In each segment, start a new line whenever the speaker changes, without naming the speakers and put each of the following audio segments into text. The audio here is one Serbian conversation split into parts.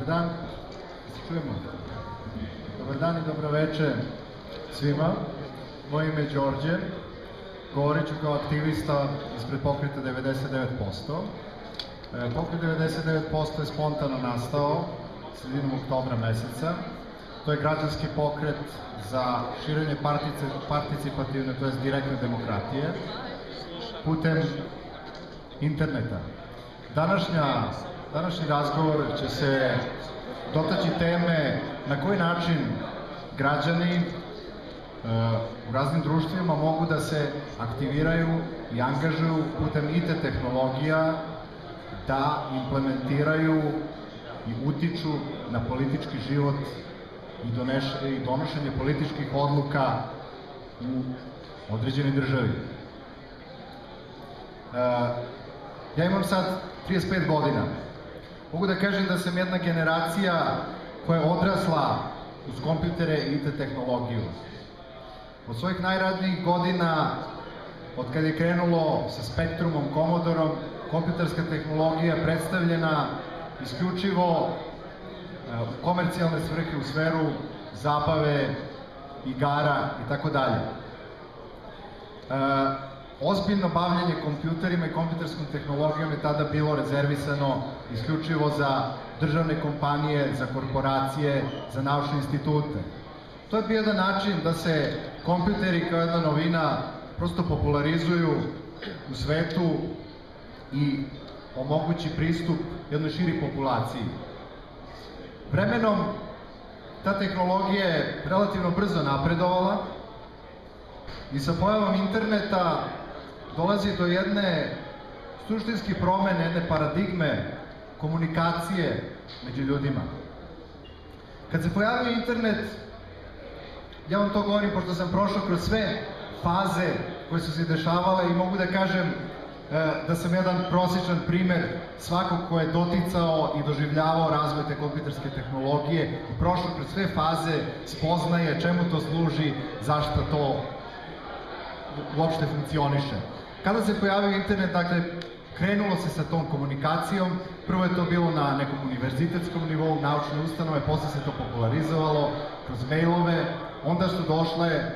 Dobar dan, čujemo. Dobar dan i dobro večer svima. Moje ime je Đorđe, govorit ću kao aktivista ispred pokreta 99%. Pokret 99% je spontano nastao sredinom oktobra meseca. To je građanski pokret za širenje participativne, to je direktne demokratije, putem interneta. Današnji razgovor će se dotaći teme na koji način građani u raznim društvima mogu da se aktiviraju i angažuju putem IT tehnologija da implementiraju i utiču na politički život i donošenje političkih odluka u određenoj državi. Ja imam sad 35 godina. Mogu da kažem da sam jedna generacija koja je odrasla uz kompjutere i IT tehnologiju. Od svojih najranijih godina, od kada je krenulo sa Spektrumom, Commodorom, kompjuterska tehnologija predstavljena isključivo u komercijalne svrhe, u sferu zabave, igara i tako dalje. Ozbiljno bavljanje kompjuterima i kompjuterskom tehnologijom je tada bilo rezervisano isključivo za državne kompanije, za korporacije, za naučne institute. To je bio jedan način da se kompjuteri kao jedna novina prosto popularizuju u svetu i omogući pristup jednoj širi populaciji. Vremenom ta tehnologija je relativno brzo napredovala i sa pojavom interneta dolazi do jedne suštinske promene, jedne paradigme komunikacije među ljudima. Kad se pojavio internet, ja vam to govorim pošto sam prošao kroz sve faze koje su se dešavale i mogu da kažem da sam jedan prosječan primer svakog ko je doticao i doživljavao razvoj te kompjuterske tehnologije i prošao kroz sve faze, spoznaje čemu to služi, zašto to uopšte funkcioniše. Kada se pojavio internet, dakle, krenulo se sa tom komunikacijom, prvo je to bilo na nekom univerzitetskom nivou, naučne ustanove, posle se to popularizovalo kroz mailove, onda su došle,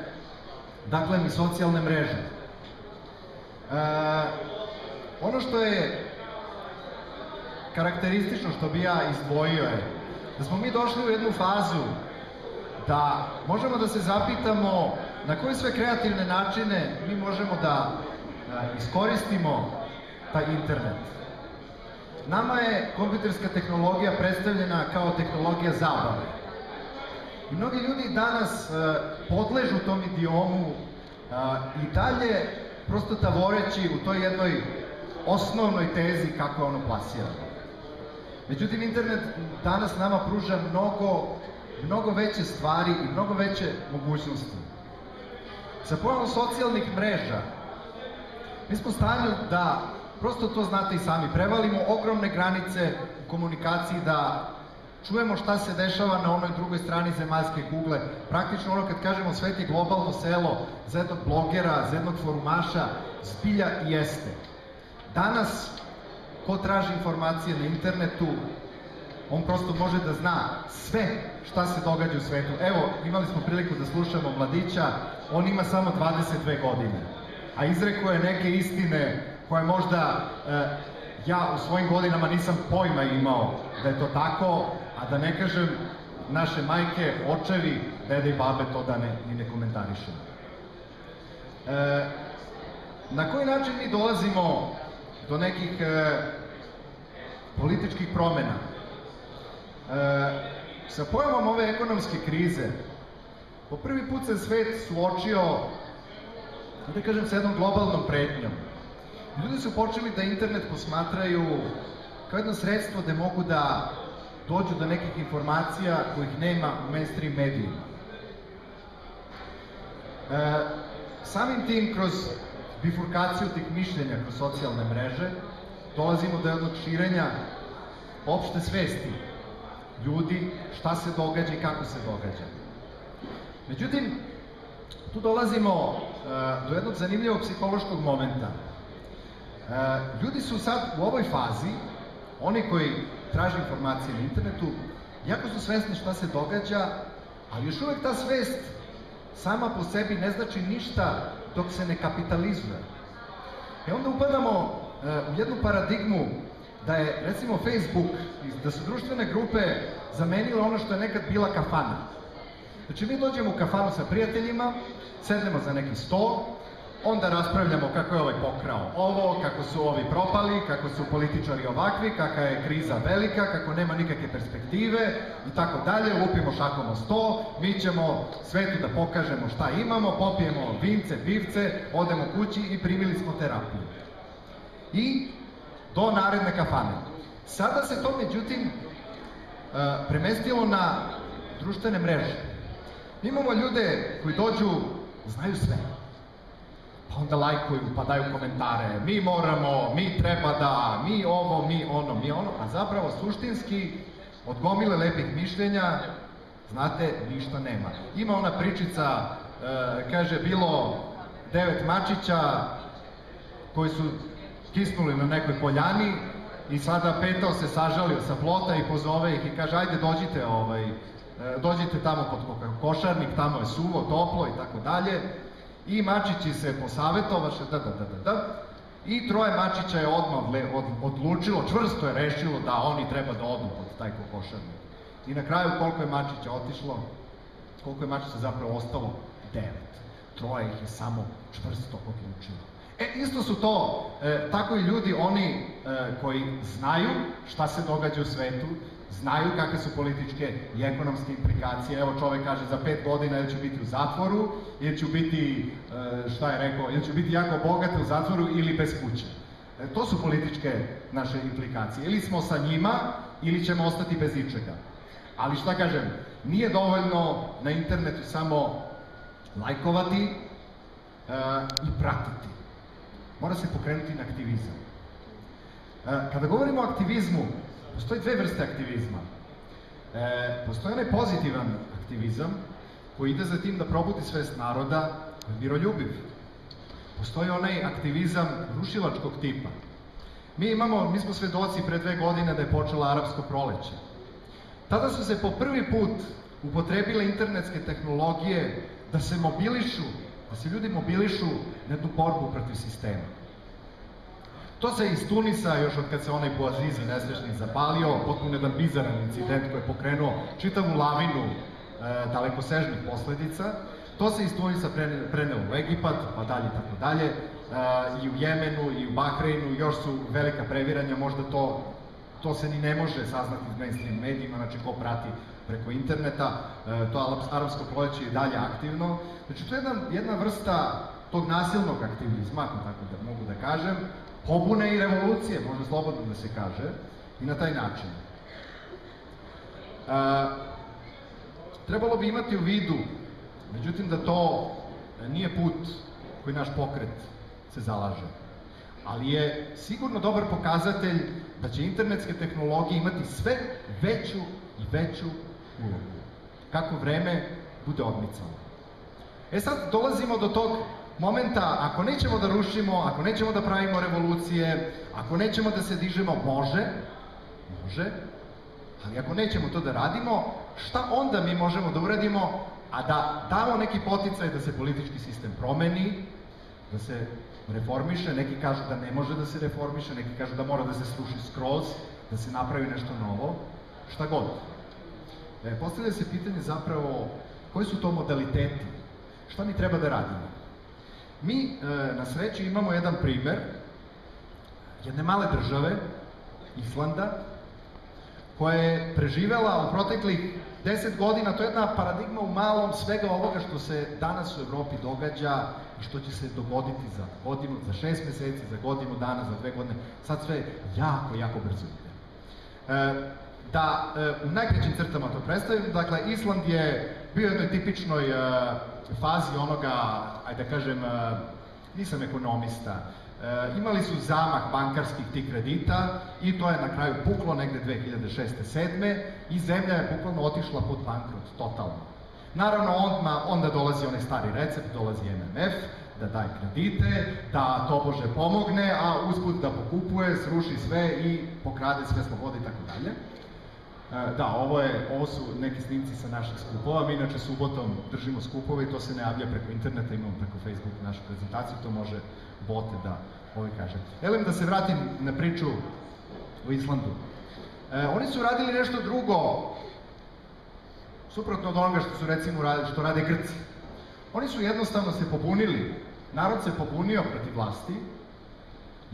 dakle, i socijalne mreže. Ono što je karakteristično, što bi ja izdvojio je da smo mi došli u jednu fazu da možemo da se zapitamo na koje sve kreativne načine mi možemo da iskoristimo taj internet. Nama je kompjuterska tehnologija predstavljena kao tehnologija zabave. I mnogi ljudi danas podležu tom idiomu i dalje prosto tavoreći u toj jednoj osnovnoj tezi kako je ono plasirano. Međutim, internet danas nama pruža mnogo veće stvari i mnogo veće mogućnosti. Sa pojavom socijalnih mreža, mi smo u stanju da, prosto to znate i sami, prevalimo ogromne granice u komunikaciji, da čujemo šta se dešava na onoj drugoj strani zemaljske kugle. Praktično ono kad kažemo svet je globalno selo, za jednog blogera, za jednog forumaša, zbilja i jeste. Danas, ko traži informacije na internetu, on prosto može da zna sve šta se događa u svetu. Evo, imali smo priliku da slušamo mladića, on ima samo 22 godine, a izrekao je neke istine koje možda ja u svojim godinama nisam pojma imao da je to tako, a da ne kažem naše majke, očevi, dede i babe to da ni ne komentarišemo. Na koji način mi dolazimo do nekih političkih promena? Sa pojavom ove ekonomske krize, po prvi put se svet suočio, da kažem, sa jednom globalnom pretnjom. Ljudi su počeli da internet posmatraju kao jedno sredstvo gde mogu da dođu do nekih informacija kojih nema u mainstream medijima. Samim tim, kroz bifurkaciju tih mišljenja kroz socijalne mreže, dolazimo do jednog širenja opšte svesti ljudi, šta se događa i kako se događa. Međutim, tu dolazimo do jednog zanimljivog psihološkog momenta. Ljudi su sad u ovoj fazi oni koji traže informacije na internetu, jako su svesni šta se događa, ali još uvek ta svest sama po sebi ne znači ništa dok se ne kapitalizuje. Onda upadamo u jednu paradigmu da je, recimo, Facebook, da su društvene grupe zamenile ono što je nekad bila kafana. Znači, mi dođemo u kafanu sa prijateljima, sednemo za neki sto, onda raspravljamo kako je ovaj pokrao ovo, kako su ovi propali, kako su političari ovakvi, kakva je kriza velika, kako nema nikakve perspektive i tako dalje, lupimo šakom o sto, mi ćemo svetu da pokažemo šta imamo, popijemo vince, pivce, odemo kući i primili smo terapiju. I do naredne kafane. Sada se to, međutim, premestilo na društvene mreže. Imamo ljude koji dođu, znaju sve. Pa onda lajkuju, pa daju komentare. Mi moramo, mi treba da, mi ovo, mi ono. A zapravo, suštinski, od gomile lepih mišljenja, znate, ništa nema. Ima ona pričica, kaže, bilo 9 mačića koji su kisnuli na nekoj poljani i sada petao se sažalio sa plota i pozove ih i kaže, ajde dođite tamo pod košarnik, tamo je suvo, toplo i tako dalje. I mačići se posavetovaše, i troje mačića je odmah odlučilo, čvrsto je rešilo da oni treba da odu pod taj kokošarnik. I na kraju koliko je mačića otišlo, koliko je mačića zapravo ostalo? 9. Troje ih je samo čvrsto odlučilo. Isto su to, tako i ljudi, oni koji znaju šta se događa u svetu, znaju kakve su političke i ekonomske implikacije. Evo, čovek kaže za 5 godina ili ću biti u zatvoru, ili ću biti, šta je rekao, ili ću biti jako bogat u zatvoru ili bez kuće. To su političke naše implikacije. Ili smo sa njima, ili ćemo ostati bez ičega. Ali šta kažem, nije dovoljno na internetu samo lajkovati i pratiti. Mora se pokrenuti na aktivizam. Kada govorimo o aktivizmu, postoji dve vrste aktivizma. Postoji onaj pozitivan aktivizam koji ide za tim da probudi svest naroda, koji je miroljubiv. Postoji onaj aktivizam rušilačkog tipa. Mi smo svedoci pre 2 godine da je počela arapsko proleće. Tada su se po prvi put upotrebile internetske tehnologije da se mobilišu, da se ljudi mobilišu na jednu borbu protiv sistema. To se iz Tunisa, još od kad se onaj Bouazizi nesrećni zapalio, potpuno jedan bizaran incident koji je pokrenuo čitavu lavinu dalekosežnih posledica. To se iz Tunisa prenelo u Egipat, pa dalje, tako dalje, i u Jemenu, i u Bahreinu, još su velika previranja, možda to se ni ne može saznati iz mainstream medijima, znači ko prati preko interneta, to arapsko proleće je dalje aktivno. Znači, to je jedna vrsta tog nasilnog aktivizma, ako tako da mogu da kažem, pobune i revolucije, može slobodno da se kaže, i na taj način. Trebalo bi imati u vidu, međutim, da to nije put koji naš pokret se zalaže, ali je sigurno dobar pokazatelj da će internetske tehnologije imati sve veću i veću ulogu, kako vreme bude odmicalo. Sad dolazimo do tog momenta, ako nećemo da rušimo, ako nećemo da pravimo revolucije, ako nećemo da se dižemo, može, ali ako nećemo to da radimo, šta onda mi možemo da uradimo, a da damo neki poticaj da se politički sistem promeni, da se reformiše, neki kažu da ne može da se reformiše, neki kažu da mora da se sruši skroz, da se napravi nešto novo, šta god. Postavlja se pitanje zapravo koji su to modaliteti, šta mi treba da radimo. Mi na sreću imamo jedan primer jedne male države, Islanda, koja je preživela u proteklih 10 godina, to je jedna paradigma u malom svega ovoga što se danas u Evropi događa i što će se dogoditi za godinu, za 6 meseci, za godinu dana, za 2 godine, sad sve jako brzo ide. Da u najkraćim crtama to predstavim, dakle, Island je bio u jednoj tipičnoj fazi onoga, ajde da kažem, nisam ekonomista, imali su zamah bankarskih tih kredita i to je na kraju puklo negde 2006-2007 i zemlja je bukvalno otišla pod bankrot, totalno. Naravno, onda dolazi onaj stari recept, dolazi MMF, da daje kredite, da tobože pomogne, a usput da pokupuje, sruši sve i pokrade sve slobode i tako dalje. Da, ovo su neki snimci sa naših skupova. Mi inače subotom držimo skupove i to se ne javlja preko interneta, imamo preko Facebooka našu prezentaciju, to može bote da kaže. Evo da se vratim na priču o Islandu. Oni su radili nešto drugo, suprotno od onoga što su recimo radili, što rade Grci. Oni su jednostavno se pobunili, narod se pobunio protiv vlasti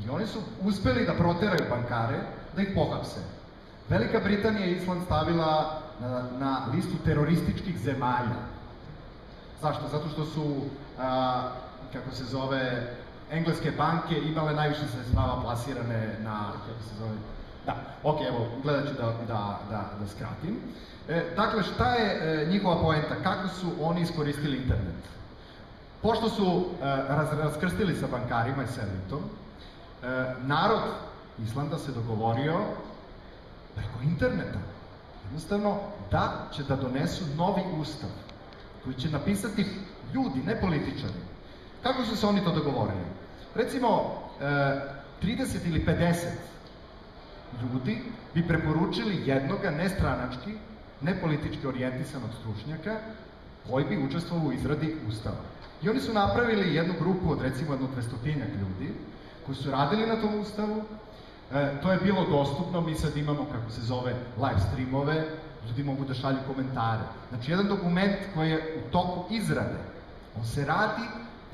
i oni su uspeli da proteraju bankare, da ih pohapse. Velika Britanija je Island stavila na listu terorističkih zemalja. Zašto? Zato što su, kako se zove, engleske banke imale najviše sredstava plasirane na, kako se zove, da, ok, evo, gledat ću da skratim. Dakle, šta je njihova poenta? Kako su oni iskoristili internet? Pošto su raskrstili sa bankarima i s elitom, narod Islanda se dogovorio preko interneta, jednostavno, da će da donesu novi ustav, koji će napisati ljudi, ne političari. Kako su se oni to dogovorili? Recimo, 30 ili 50 ljudi bi preporučili jednoga nestranački, nepolitički orijentisanog stručnjaka koji bi učestvovao u izradi ustava. I oni su napravili jednu grupu od recimo 200-tinjak ljudi koji su radili na tom ustavu. To je bilo dostupno, mi sad imamo, kako se zove, live streamove, ljudi mogu da šalju komentare. Znači, jedan dokument koji je u toku izrade, on se radi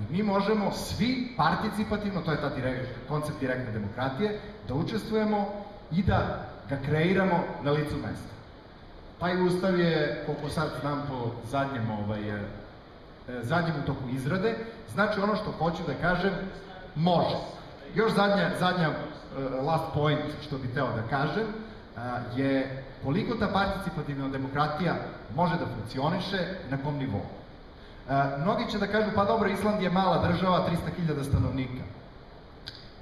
i mi možemo svi participativno, to je ta koncept direktne demokratije, da učestvujemo i da ga kreiramo na licu mesta. Taj ustav je, koliko sad znam po zadnjem u toku izrade, znači ono što hoću da kažem, može. Još zadnja last point što bih teo da kažem je koliko ta participativna demokratija može da funkcioniše, na kom nivou. Mnogi će da kažu, pa dobro, Island je mala država, 300.000 stanovnika.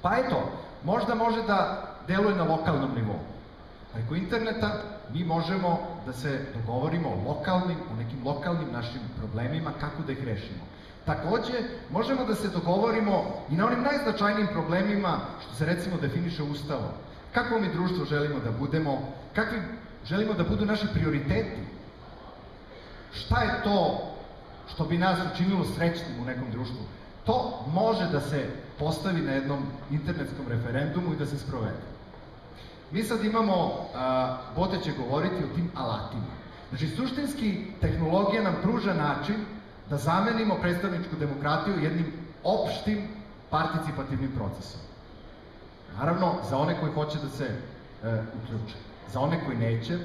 Pa eto, možda može da deluje na lokalnom nivou. Preko interneta mi možemo da se dogovorimo o nekim lokalnim našim problemima, kako da ih rešimo. Takođe, možemo da se dogovorimo i na onim najznačajnijim problemima što se recimo definiše Ustavom. Kako mi društvo želimo da budemo, kakvi želimo da budu naši prioriteti. Šta je to što bi nas učinilo srećnim u nekom društvu? To može da se postavi na jednom internetskom referendumu i da se sprovede. Mi sad imamo, Bote će govoriti o tim alatima. Znači, suštinski, tehnologija nam pruža način da zamenimo predstavničku demokratiju jednim opštim participativnim procesom. Naravno, za one koji hoće da se uključe. Za one koji neće,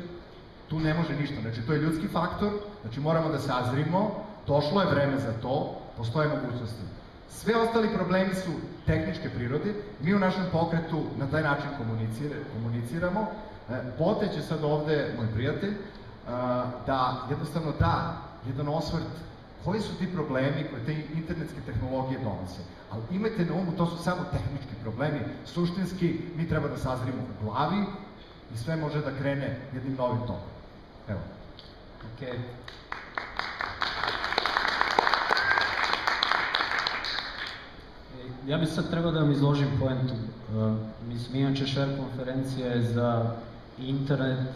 tu ne može ništa. Znači, to je ljudski faktor, znači moramo da sazrimo, došlo je vreme za to, postoje mogućnosti. Sve ostali problemi su tehničke prirode, mi u našem pokretu na taj način komuniciramo. Bote će sad ovde, moj prijatelj, da jednostavno da jedan osvrt koji su ti problemi koje te internetske tehnologije donose. Ali imajte na umu, to su samo tehnički problemi. Suštinski, mi treba da sazrimo u glavi i sve može da krene jednim novim tokom. Evo.
Okej. Ja bih sad trebao da vam izložim poentu. Mislim, inače Share konferencija je za internet,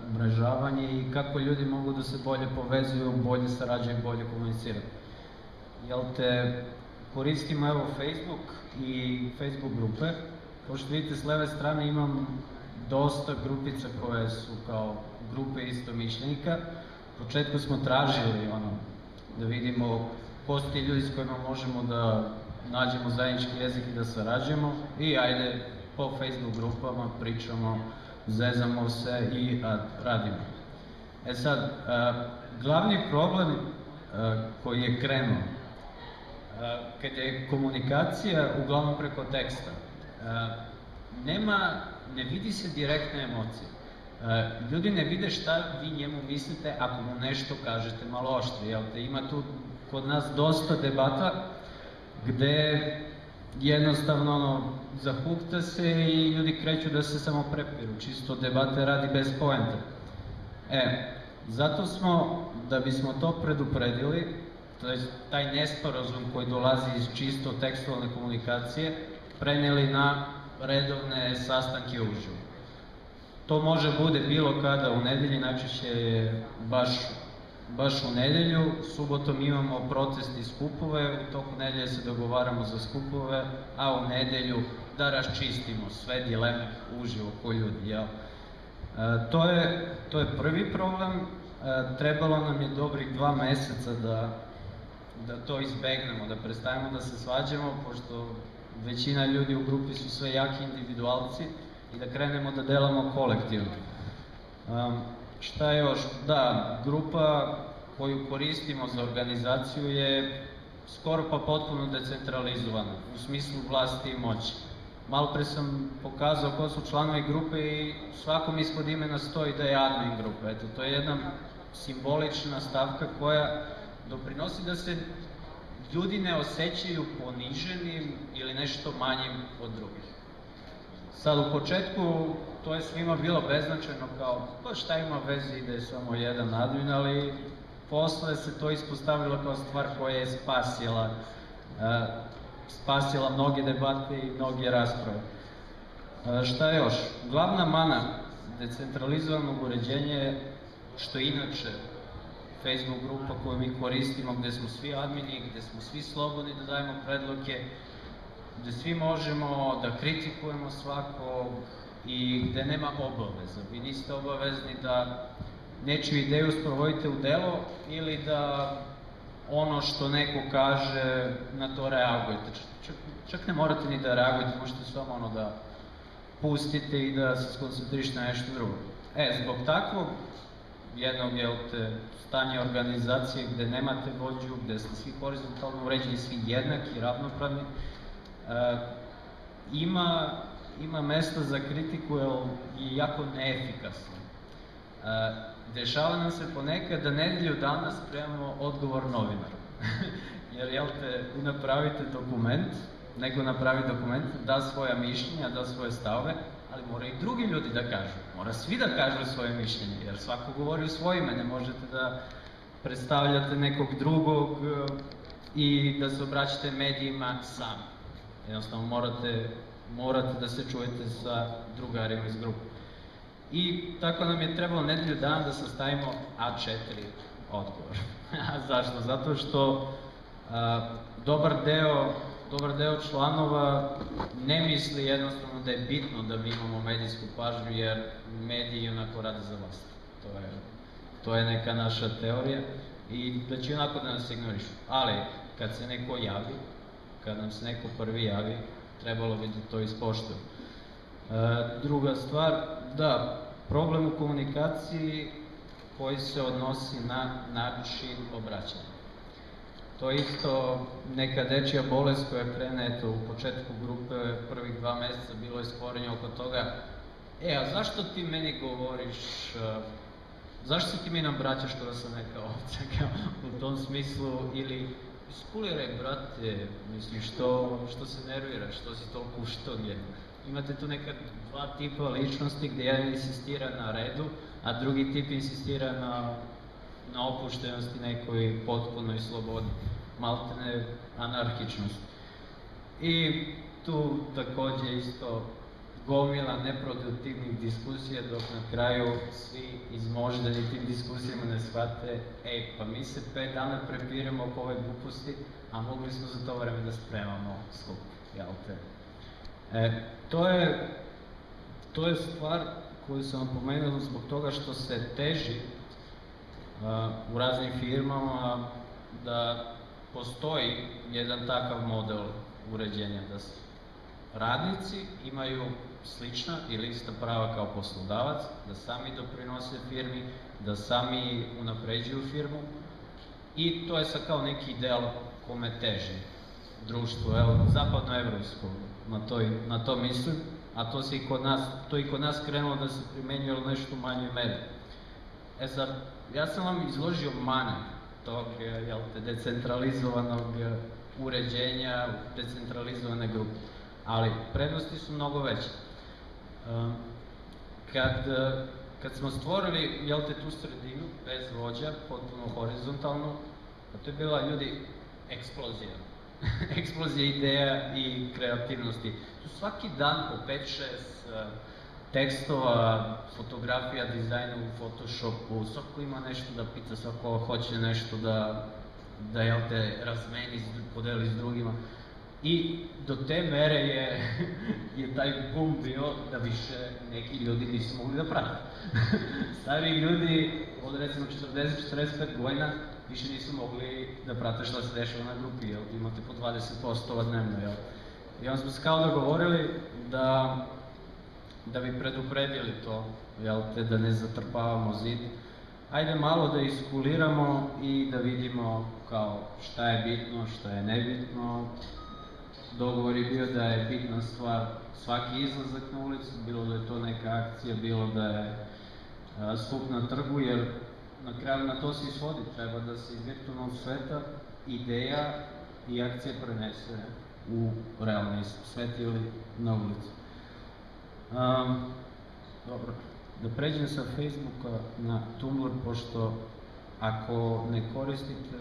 umrežavanje i kako ljudi mogu da se bolje povezuju, bolje sarađuju i bolje komuniciraju. Jel te, koristimo evo Facebook i Facebook grupe. Kao što vidite s leve strane imam dosta grupica koje su kao grupe istomišljenika. U početku smo tražili da vidimo ko su ti ljudi s kojima možemo da nađemo zajednički jezik i da sarađujemo i ajde po Facebook grupama pričamo, zezamo se i radimo. E sad, glavni problem koji je krenuo, kad je komunikacija uglavnom preko teksta, ne vidi se direktne emocije. Ljudi ne vide šta vi njemu mislite ako mu nešto kažete malo oštrije, jel te? Ima tu kod nas dosta debata gde jednostavno zahukta se i ljudi kreću da se samo prepiru, čisto debate radi bez poente. Zato smo, da bismo to predupredili, taj nesporazum koji dolazi iz čisto tekstualne komunikacije preneli na redovne sastanke uživo. To može bude bilo kada u nedelji, najčešće je baš u nedelju, subotom imamo protest i skupove, u toku nedelje se dogovaramo za skupove, a u nedelju da raščistimo sve dileme uživo ko ljudi, jel? To je prvi problem, trebalo nam je dobrih 2 meseca da to izbegnemo, da prestanemo da se svađamo, pošto većina ljudi u grupi su sve jaki individualci i da krenemo da delamo kolektivno. Šta još? Da, grupa koju koristimo za organizaciju je skoro pa potpuno decentralizovana, u smislu vlasti i moći. Malo pre sam pokazao ko su članovi grupe i svakom ispod imena stoji da je admin grupe. Eto, to je jedna simbolična stavka koja doprinosi da se ljudi ne osjećaju poniženim ili nešto manjim od drugih. Sad u početku to je svima bilo beznačajno kao pa šta ima veze i da je samo jedan admin, ali posle se to ispostavilo kao stvar koja je spasila mnoge debate i mnoge rasprave. Šta još? Glavna mana decentralizovanog uređenja je što inače Facebook grupa koju mi koristimo, gde smo svi admini, gde smo svi slobodni da dajemo predloge, gde svi možemo da kritikujemo svakog i gde nema obaveza. Vi niste obavezni da nečiju ideju sprovodite u delo ili da ono što neko kaže na to reagujete. Čak ne morate ni da reagujete, možete samo da pustite i da se skoncentrišete na nešto drugo. Zbog takvog jednog stanja organizacije gde nemate vođu, gde ste svi horizontalno uređeni, svi jednaki, ravnopravni, ima mesta za kritiku jer je jako neefikasno. Dešava nam se ponekad da nedelju dana spremamo odgovor novinaru. Jer, vi napravite dokument, nego napravi dokument, da svoja mišljenja, da svoje stavove, ali mora i drugi ljudi da kažu. Mora svi da kažu svoje mišljenje, jer svako govori u svoje ime, ne možete da predstavljate nekog drugog i da se obraćate medijima sami. Jednostavno morate da se čujete sa drugarima iz grupe. I tako nam je trebalo nedelju dana da sastavimo A4 odgovor. A zašto? Zato što dobar deo članova ne misli jednostavno da je bitno da mi imamo medijsku pažnju, jer mediji onako rade za vlast. To je neka naša teorija i da će onako da nas ignorišu. Ali, kad se neko javi, kad nam se neko prvi javi, trebalo bi da to ispoštuje. Druga stvar, da, problem u komunikaciji koji se odnosi na način obraćanja. To je isto neka dečija bolest koja krene u početku grupe, prvih 2 meseca bilo je sporenje oko toga, a zašto ti meni govoriš, zašto se ti meni obraćaš kada sam neka ovca, u tom smislu, ili iskuliraj, brate, misliš, što se nerviraš, što si toliko uštonjen. Imate tu neka 2 tipa ličnosti gde jedan insistira na redu, a drugi tip insistira na opuštenosti nekoj potpunoj slobodi, maltene anarhičnosti. I tu takođe isto gomila neproduktivnih diskusija, dok na kraju svi izmoždani tim diskusijama ne shvate, pa mi se 5 dana prepiramo oko ove gluposti, a mogli smo za to vreme da spremamo skup, jel te? To je stvar koju sam vam pomenuo zbog toga što se teži u raznim firmama da postoji jedan takav model uređenja, da radnici imaju slična ili ista prava kao poslodavac, da sami doprinose firmi, da sami unapređuju firmu i to je sad kao neki ideal kome teži društvo, zapadnoevropsko, na to mislim, a to i kod nas krenulo da se primenjuje u nešto manjoj meri. Sad, ja sam vam izložio mane tog decentralizovanog uređenja, decentralizovane grupe, ali prednosti su mnogo veće. Kad smo stvorili tu sredinu, bez vođa, potpuno horizontalnu, Pa to je bila, ljudi, eksplozija. Eksplozija ideja i kreativnosti. Tu svaki dan po 5-6 tekstova, fotografija, dizajna u Photoshopu, svako ima nešto da pita, svako hoće nešto da jel te razmeni, podeli s drugima. I do te mere je taj boom bio da više neki ljudi nisu mogli da prate. Stari ljudi od recimo 40-45 godina više nisu mogli da prate šta se dešava na grupi, jel? Imate po 20% dnevno, jel? I onda smo se kao dogovorili da bi predupredili to, jel te, da ne zatrpavamo zid. Ajde malo da iskuliramo i da vidimo kao šta je bitno, šta je nebitno. Dogovor je bio da je bitna stvar svaki izlazak na ulicu, bilo da je to neka akcija, bilo da je skup na trgu, jer na kraju na to se ishodi, treba da se iz virtualnog sveta ideja i akcija prenese u realni svet ili na ulicu. Dobro, da pređem sa Facebooka na Tumblr, pošto ako ne koristite,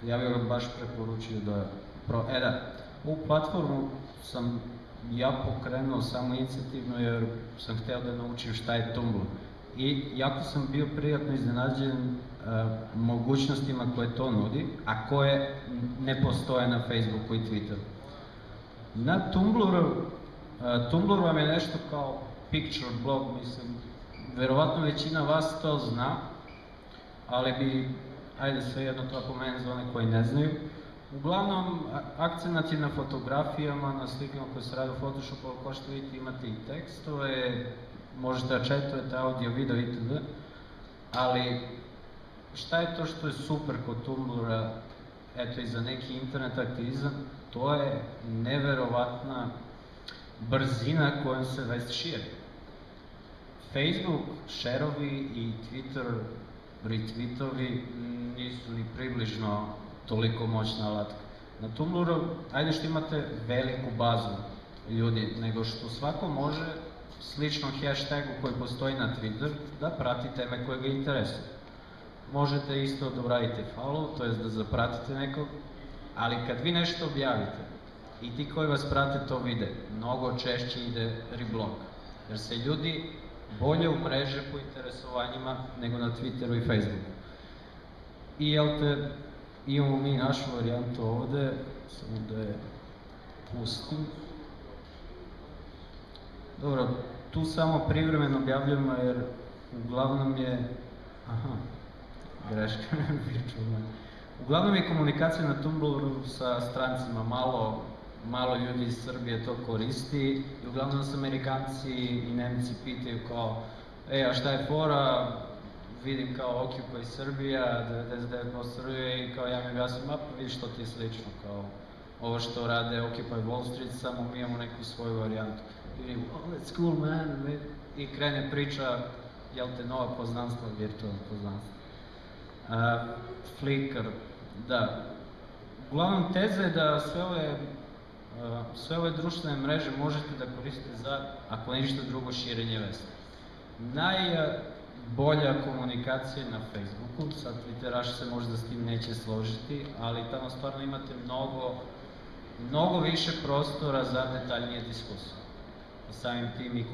ja bih vam baš preporučio da... ovu platformu sam ja pokrenuo samo inicijativno jer sam hteo da naučim šta je Tumblr. I jako sam bio prijatno iznenađen mogućnostima koje to nudi, a koje ne postoje na Facebooku i Twitteru. Na Tumblr vam je nešto kao picture blog, mislim, verovatno većina vas to zna, ali bi, ajde svejedno to pomenem za one koji ne znaju. Uglavnom, akcenat je na fotografijama, na slikama koje se rade u Photoshopu, ali kao što vidite imate i tekstove, možete da četujete audio, video itd. Ali šta je to što je super kod Tumblra, eto i za neki internet aktivizam, to je neverovatna brzina kojom se vest širi. Facebook, šerovi i Twitter retweetovi nisu ni približno toliko moćna alatka. Na Tumblru, ajde što imate veliku bazu ljudi, nego što svako može sličnom hashtagu koji postoji na Twitter da prati teme koje ga interesuje. Možete isto da uradite follow, to jest da zapratite nekog, ali kad vi nešto objavite i ti koji vas prate to vide, mnogo češće ide reblog, jer se ljudi bolje umreže po interesovanjima nego na Twitteru i Facebooku. I jel te, imamo mi našu varijantu ovde, samo da je pustim. Dobro, tu samo privremeno objavljujemo jer uglavnom je... greška, uglavnom je komunikacija na Tumblru sa strancima, malo ljudi iz Srbije to koristi i uglavnom se Amerikanci i Nemci pitaju kao a šta je fora, vidim kao Occupy Srbija, 99% Srbije i kao ja mi objasnim, pa vidiš što ti je slično, kao ovo što rade Occupy Wall Street, samo mi imamo neku svoju varijantu. I vidim, that's cool man, i krene priča, jel te, nova poznanstva, virtualno poznanstva. Flickr, da. Uglavnom, teza je da sve ove društvene mreže možete da koristite za, ako ništa drugo, širenje vesti. Najbolja komunikacija je na Facebooku, sad Twitteraši se možda s tim neće složiti, ali tamo stvarno imate mnogo više prostora za detaljnije diskusije. Samim tim i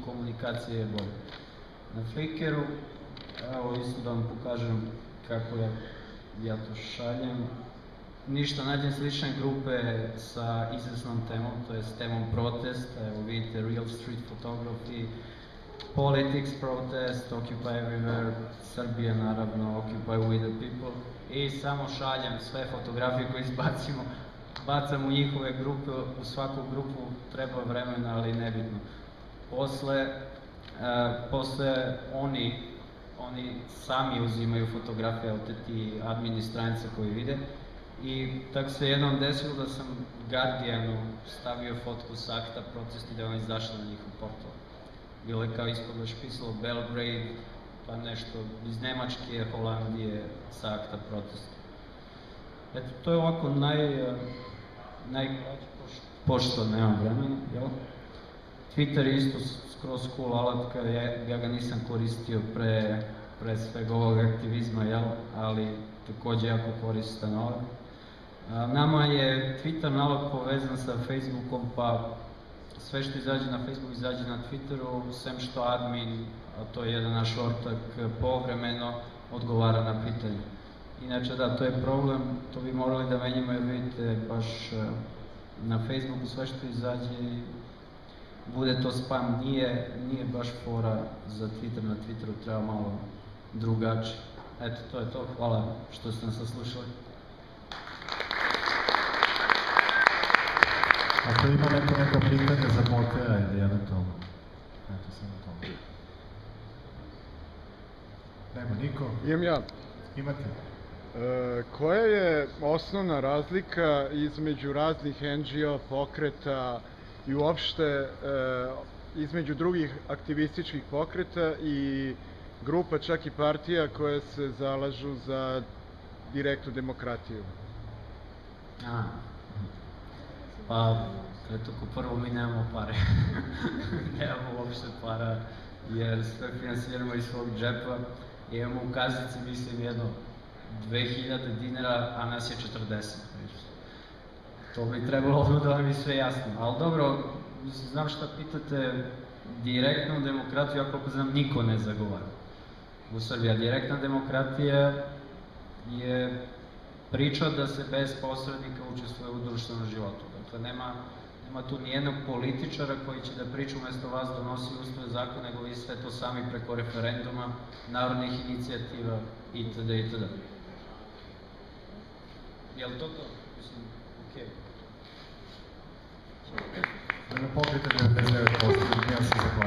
komunikacija je bolja. Na Flickru, evo isto da vam pokažem kako ja to šaljem. Ništa, nađem slične grupe sa izvesnom temom, to je s temom protesta, evo vidite Real Street Photography, Politics Protest, Occupy Everywhere, Srbija naravno, Occupy with the People i samo šaljem sve fotografije koje izbacimo, bacam u njihove grupe, u svaku grupu treba vremena, ali nebitno. Posle oni sami uzimaju fotografije od ti admini stranice koji vide i tako se jednom desilo da sam Guardianu stavio fotku sa akta protesta da je on izašla na njihov portal. Bilo je kao ispod baš pisalo Belgrade, pa nešto iz Nemačke, Holandije sa akta protesta. Eto, to je ovako najkraće, pošto nemam vremena, jel? Twitter je isto skroz cool alatka, ja ga nisam koristio pre pre svega ovog aktivizma, jel? Ali takođe jako koristan nalog. Nama je Twitter nalog povezan sa Facebookom, pa sve što izađe na Facebooku izađe na Twitteru, sem što admin, a to je jedan naš ortak, povremeno odgovara na pitanje. Inače da, to je problem, to bi morali da menjamo jer vidite baš na Facebooku sve što izađe i bude to spam, nije baš fora za Twitter, na Twitteru treba malo drugačije. Eto, to je to, hvala što ste nas saslušali.
Ako ima neka pitanja za Motea ili eventualno. Eto, samo to. Nema niko?
Imam ja.
Imate?
Koja je osnovna razlika između raznih NGO pokreta i uopšte između drugih aktivističkih pokreta i grupa, čak i partija koje se zalažu za direktnu demokratiju?
Pa, eto, ko prvo mi nemamo pare. Nemamo uopšte para, jer sve finansiramo iz svog džepa. Imamo u kaznici, mislim, jedno 2000 dinara, a nas je 40. To bi trebalo odmah da vam je sve jasno. Ali dobro, znam šta pitate, direktnu demokratiju, ja koliko znam, niko ne zagovara u Srbiji. A direktna demokratija je priča da se bez posrednika učestvuje u društvenom životu. Dakle, nema tu nijednog političara koji će da priča umesto vas donosi ustave zakon, nego vi sve to sami preko referenduma, narodnih inicijativa itd. itd. Je li to to? Mislim, okej.
Da me pokrijete 99%, ja se zahvalim.